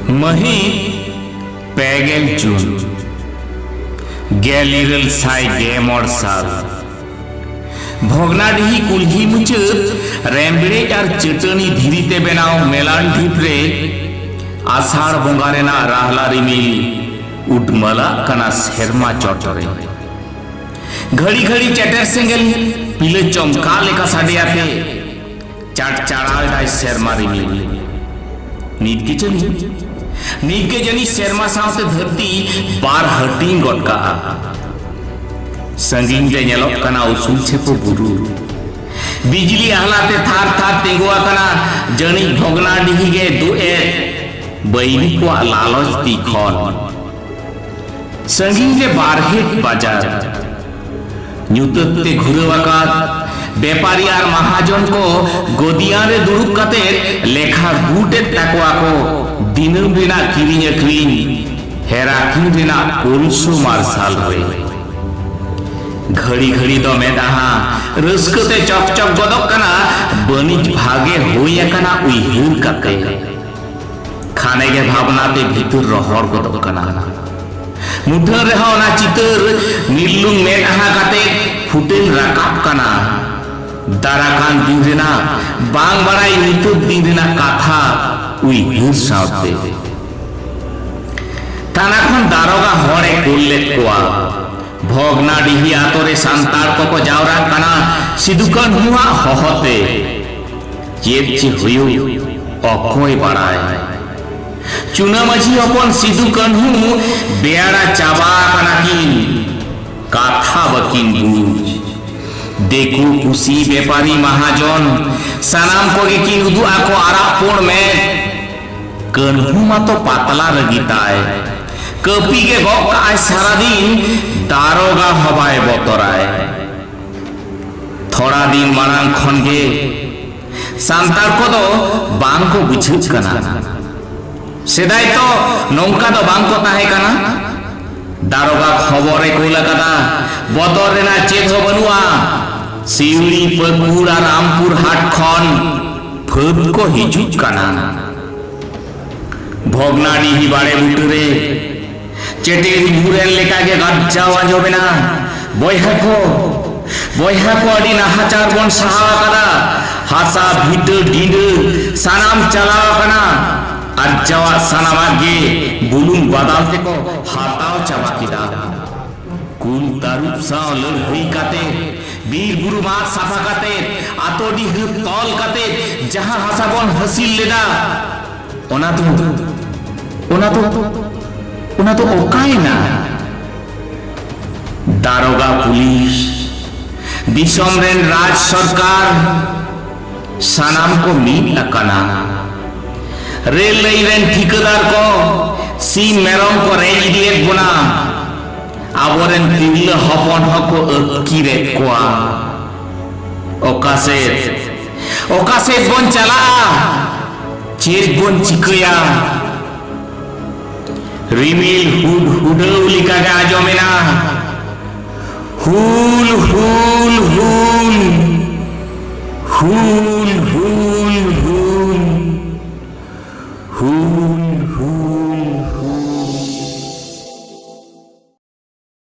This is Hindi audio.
महित पेगेल जून गेलिरल साई गेमर साल भोगनाडीही कुल्ही मुचाद रेमबिड़े और चटनी धीरीते बेनाव मेलान ढीपरे आषाढ़ बंगा रेना राहला रिमिल उडमला कना सेरमा चौटरे घड़ी घड़ी चटर सेंगल पिले चमका लेका साडियाते चाट चाड़ाल दाई सेरमा रिमिल नीत के जनी सेरमा सावते धरती बार हटिंग गटका संगीन रे नेलोक कना उसूल छेपो बुरु बिजली आहलाते थार थार तेंगुआ कना जनी भोगनाडीही गे दुए बैरी को लालच तीखन संगीन रे बारहेट बाजार ᱧᱩᱛᱟᱹᱛ घुरवाकात व्यापारी और महाजन को गोदिया रे दुड़ुब कते लेखा गुटे ताकवा को दिनम बिना किरिंग अखरिंग हेराकिन बिना पुरुषो मार्शाल होए घड़ी घड़ी दो मेदाहा रस्कते चक चक गदक कना बनिज भागे होया कना उइहिर कते खाने के भावनाते भीतर रहर गदक कना मुठन रेहा ना चितर नीलुंग मेदाहा कते फुटेल राकाब कना दाराकान दिन रेना बांग बड़ाई नितुत दिन रेना काथा उइहिर सावते तानाखन दारोगा हरे कोल्ले कोआ भोगनाडीही आतोरे सांतार को जावरा कना सिदुकान हुआ होहते चेत हुयु अकोय बड़ाय चुना माझी अपन सिदुकान हु बेड़ा चाबा कना किन काथा बकिन बुझ देखु कुसी व्यापारी महाजन सनाम को किन उदु आको आरा पोड़ में कन्हु मा तो पातला रगिताय कपी के गक आय सारा दिन दारोगा हवाए बतराय थोड़ा दिन मारांग खन गे सांतार को दो बांग को बुझुच कना सेदाय तो नौका दो बांग को ताहे कना दारोगा खबरे कोला कदा बतर रेना चेत हो बनुआ सिवली पगुर और रामपुर हाट खन फद को हिजुच कना भोगनाडीही बाड़े बुटरे चेटेर मुरेन लेका के गज्जाव आंजोबेना बयहा को अडी नाहाचार बन सहावा कदा हासा भीतर डिंड सानाम चलाव कना अज्जावा सानामागे बुलुम बादालते को हाताव चाबा किदा कुल तारुप साव लड़हई काते वीर बुरु मार साफा काते आतोडी हृप तौल काते जहां हासा बन हसिल लेदा ओना तो ओकाय ना दारोगा पुलिस दिसम रेन राज सरकार सानाम को मीट अकना रेल लई रेन ठिकादार को सी मेरम को रेल इडियट बुना आबोरेन तिल हपन हको अकिरे कोआ ओकासे बन चला चेर बन चिकया रिमिल हुड हुडौली का गाजो मेना हुल हुल हुल हुल हुल हुल हुल हुल